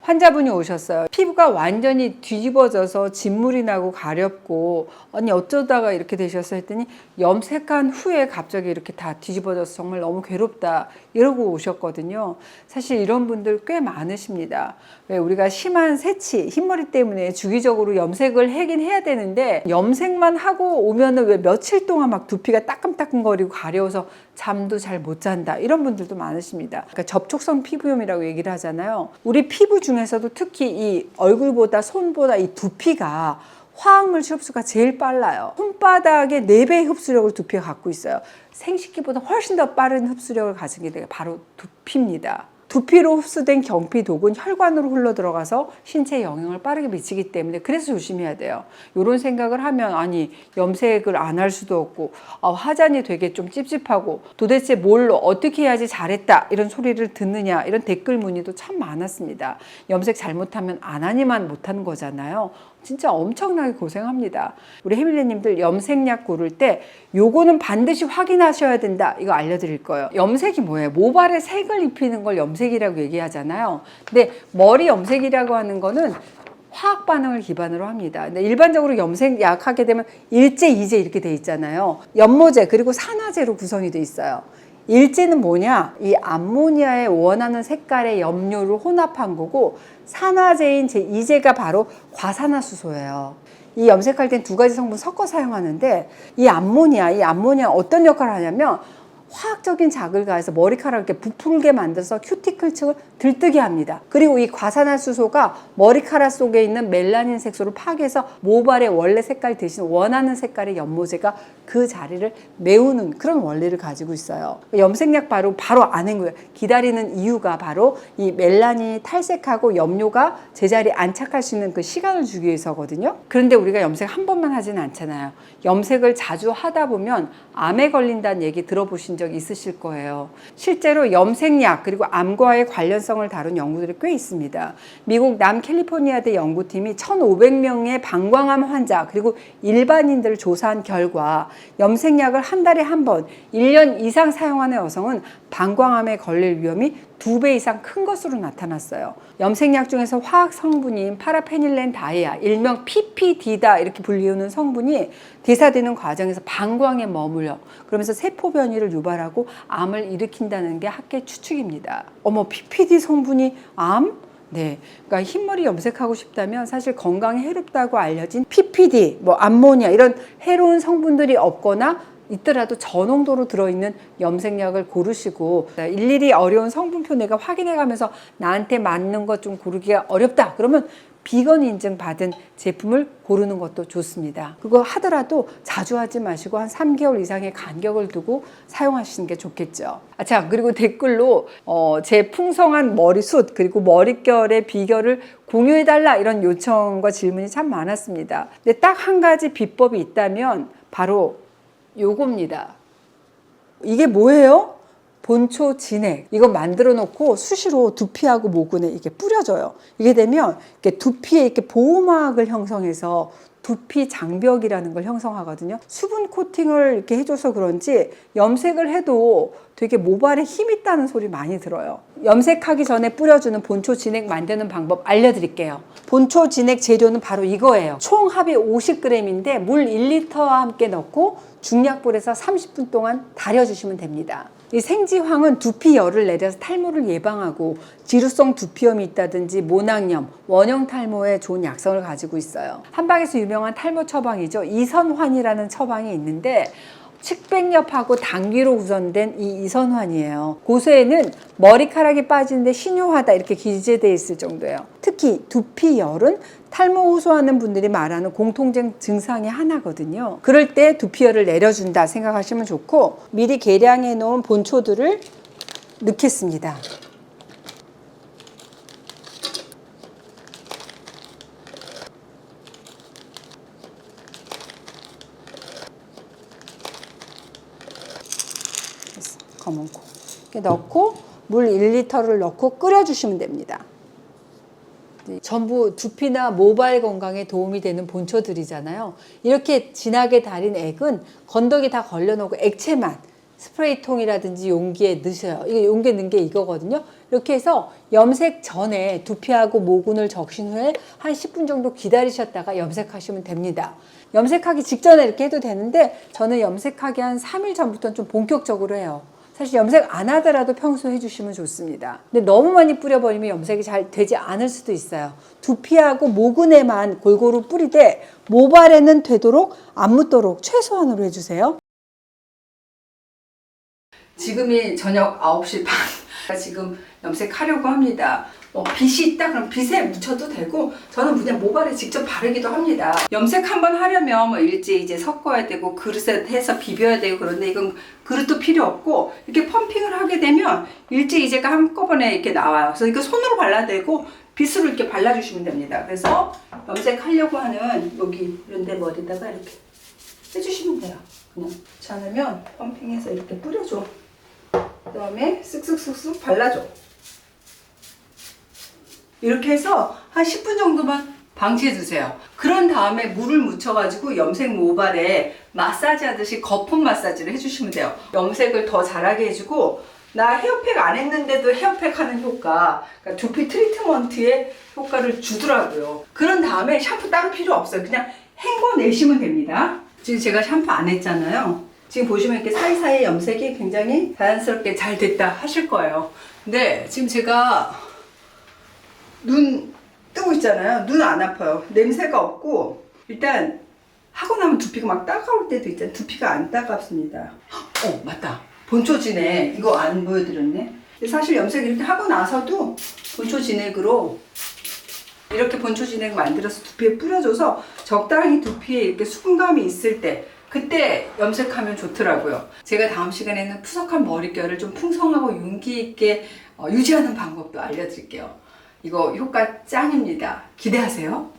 환자분이 오셨어요. 피부가 완전히 뒤집어져서 진물이 나고 가렵고 아니 어쩌다가 이렇게 되셨어 했더니 염색한 후에 갑자기 이렇게 다 뒤집어져서 정말 너무 괴롭다 이러고 오셨거든요. 사실 이런 분들 꽤 많으십니다. 왜 우리가 심한 새치, 흰머리 때문에 주기적으로 염색을 하긴 해야 되는데 염색만 하고 오면은 왜 며칠 동안 막 두피가 따끔따끔거리고 가려워서 잠도 잘 못 잔다 이런 분들도 많으십니다. 그러니까 접촉성 피부염이라고 얘기를 하잖아요. 우리 피부 중에서도 특히 이 얼굴보다 손보다 이 두피가 화학물질 흡수가 제일 빨라요. 손바닥의 4배의 흡수력을 두피가 갖고 있어요. 생식기보다 훨씬 더 빠른 흡수력을 가진 게 바로 두피입니다. 두피로 흡수된 경피독은 혈관으로 흘러 들어가서 신체에 영향을 빠르게 미치기 때문에 그래서 조심해야 돼요. 이런 생각을 하면 아니 염색을 안 할 수도 없고 화장이 되게 좀 찝찝하고 도대체 뭘로 어떻게 해야지 잘했다 이런 소리를 듣느냐 이런 댓글 문의도 참 많았습니다. 염색 잘못하면 안 하니만 못하는 거잖아요. 진짜 엄청나게 고생합니다. 우리 해밀리님들 염색약 고를 때 요거는 반드시 확인하셔야 된다 이거 알려드릴 거예요. 염색이 뭐예요? 모발에 색을 입히는 걸 염색이라고 얘기하잖아요. 근데 머리 염색이라고 하는 거는 화학 반응을 기반으로 합니다. 근데 일반적으로 염색약 하게 되면 일제, 이제 이렇게 돼 있잖아요. 연모제 그리고 산화제로 구성이 돼 있어요. 일제는 뭐냐? 이 암모니아에 원하는 색깔의 염료를 혼합한 거고 산화제인 이제가 바로 과산화수소예요. 이 염색할 땐 2가지 성분 섞어 사용하는데 이 암모니아 어떤 역할을 하냐면 화학적인 자극을 가해서 머리카락을 이렇게 부풀게 만들어서 큐티클 층을 들뜨게 합니다. 그리고 이 과산화수소가 머리카락 속에 있는 멜라닌 색소를 파괴해서 모발의 원래 색깔 대신 원하는 색깔의 연모제가 그 자리를 메우는 그런 원리를 가지고 있어요. 염색약 바로 안 한 거예요. 기다리는 이유가 바로 이 멜라닌이 탈색하고 염료가 제자리에 안착할 수 있는 그 시간을 주기 위해서거든요. 그런데 우리가 염색 한 번만 하지는 않잖아요. 염색을 자주 하다 보면 암에 걸린다는 얘기 들어보신 적 있으실 거예요. 실제로 염색약 그리고 암과의 관련성을 다룬 연구들이 꽤 있습니다. 미국 남캘리포니아대 연구팀이 1,500명의 방광암 환자 그리고 일반인들을 조사한 결과 염색약을 한 달에 한 번 1년 이상 사용하는 여성은 방광암에 걸릴 위험이 2배 이상 큰 것으로 나타났어요. 염색약 중에서 화학 성분인 파라페닐렌 다이아, 일명 PPD다 이렇게 불리우는 성분이 대사되는 과정에서 방광에 머물러 그러면서 세포 변이를 유발하고 암을 일으킨다는 게 학계 추측입니다. PPD 성분이 암? 네, 그러니까 흰머리 염색하고 싶다면 사실 건강에 해롭다고 알려진 PPD, 암모니아 이런 해로운 성분들이 없거나 있더라도 저농도로 들어있는 염색약을 고르시고 일일이 어려운 성분표 내가 확인해가면서 나한테 맞는 것 좀 고르기가 어렵다 그러면 비건 인증 받은 제품을 고르는 것도 좋습니다. 그거 하더라도 자주 하지 마시고 한 3개월 이상의 간격을 두고 사용하시는 게 좋겠죠. 자, 그리고 댓글로 제 풍성한 머리숱 그리고 머릿결의 비결을 공유해달라 이런 요청과 질문이 참 많았습니다. 근데 딱 한 가지 비법이 있다면 바로 요겁니다. 이게 뭐예요? 본초 진액. 이거 만들어 놓고 수시로 두피하고 모근에 이렇게 뿌려줘요. 이게 되면 이렇게 두피에 이렇게 보호막을 형성해서 두피 장벽이라는 걸 형성하거든요. 수분 코팅을 이렇게 해줘서 그런지 염색을 해도 되게 모발에 힘 있다는 소리 많이 들어요. 염색하기 전에 뿌려주는 본초 진액 만드는 방법 알려드릴게요. 본초 진액 재료는 바로 이거예요. 총 합이 50g인데 물 1리터와 함께 넣고 중약불에서 30분 동안 달여주시면 됩니다. 이 생지황은 두피 열을 내려서 탈모를 예방하고 지루성 두피염이 있다든지 모낭염, 원형 탈모에 좋은 약성을 가지고 있어요. 한방에서 유명한 탈모 처방이죠. 이선환이라는 처방이 있는데 측백엽하고 당귀로 구성된 이 이선환이에요. 고수에는 머리카락이 빠지는데 신요하다 이렇게 기재되어 있을 정도예요. 특히 두피열은 탈모 호소하는 분들이 말하는 공통된 증상의 하나거든요. 그럴 때 두피열을 내려준다 생각하시면 좋고 미리 계량해 놓은 본초들을 넣겠습니다. 검은코 이렇게 넣고 물 1리터를 넣고 끓여주시면 됩니다. 전부 두피나 모발 건강에 도움이 되는 본초들이잖아요. 이렇게 진하게 달인 액은 건더기 다 걸려놓고 액체만 스프레이통이라든지 용기에 넣으셔요. 이게 용기에 넣은 게 이거거든요. 이렇게 해서 염색 전에 두피하고 모근을 적신 후에 한 10분 정도 기다리셨다가 염색하시면 됩니다. 염색하기 직전에 이렇게 해도 되는데 저는 염색하기 한 3일 전부터는 좀 본격적으로 해요. 사실 염색 안 하더라도 평소에 해주시면 좋습니다. 근데 너무 많이 뿌려버리면 염색이 잘 되지 않을 수도 있어요. 두피하고 모근에만 골고루 뿌리되 모발에는 되도록 안 묻도록 최소한으로 해주세요. 지금이 저녁 9시 반. 지금 염색하려고 합니다. 빗이 있다 그럼 빗에 묻혀도 되고 저는 그냥 모발에 직접 바르기도 합니다. 염색 한번 하려면 일제 이제 섞어야 되고 그릇에 해서 비벼야 되고 그런데 이건 그릇도 필요 없고 이렇게 펌핑을 하게 되면 일제 이제가 한꺼번에 이렇게 나와요. 그래서 이거 손으로 발라도 되고 빗으로 이렇게 발라주시면 됩니다. 그래서 염색하려고 하는 여기 이런 데 머리다가 이렇게 해주시면 돼요. 그냥 그렇지 않으면 펌핑해서 이렇게 뿌려줘. 그 다음에 쓱쓱쓱쓱 발라줘. 이렇게 해서 한 10분 정도만 방치해 주세요. 그런 다음에 물을 묻혀가지고 염색 모발에 마사지 하듯이 거품 마사지를 해주시면 돼요. 염색을 더 잘하게 해주고 나 헤어팩 안 했는데도 헤어팩 하는 효과, 그러니까 두피 트리트먼트의 효과를 주더라고요. 그런 다음에 샴푸 따로 필요 없어요. 그냥 헹궈내시면 됩니다. 지금 제가 샴푸 안 했잖아요. 지금 보시면 이렇게 사이사이 염색이 굉장히 자연스럽게 잘 됐다 하실 거예요. 근데 지금 제가 눈 뜨고 있잖아요. 눈 안 아파요. 냄새가 없고 일단 하고 나면 두피가 막 따가울 때도 있잖아요. 두피가 안 따갑습니다. 맞다. 본초 진액 이거 안 보여드렸네. 사실 염색 이렇게 하고 나서도 본초 진액으로 이렇게 본초 진액 만들어서 두피에 뿌려줘서 적당히 두피에 이렇게 수분감이 있을 때 그때 염색하면 좋더라고요. 제가 다음 시간에는 푸석한 머릿결을 좀 풍성하고 윤기 있게 유지하는 방법도 알려드릴게요. 이거 효과 짱입니다. 기대하세요.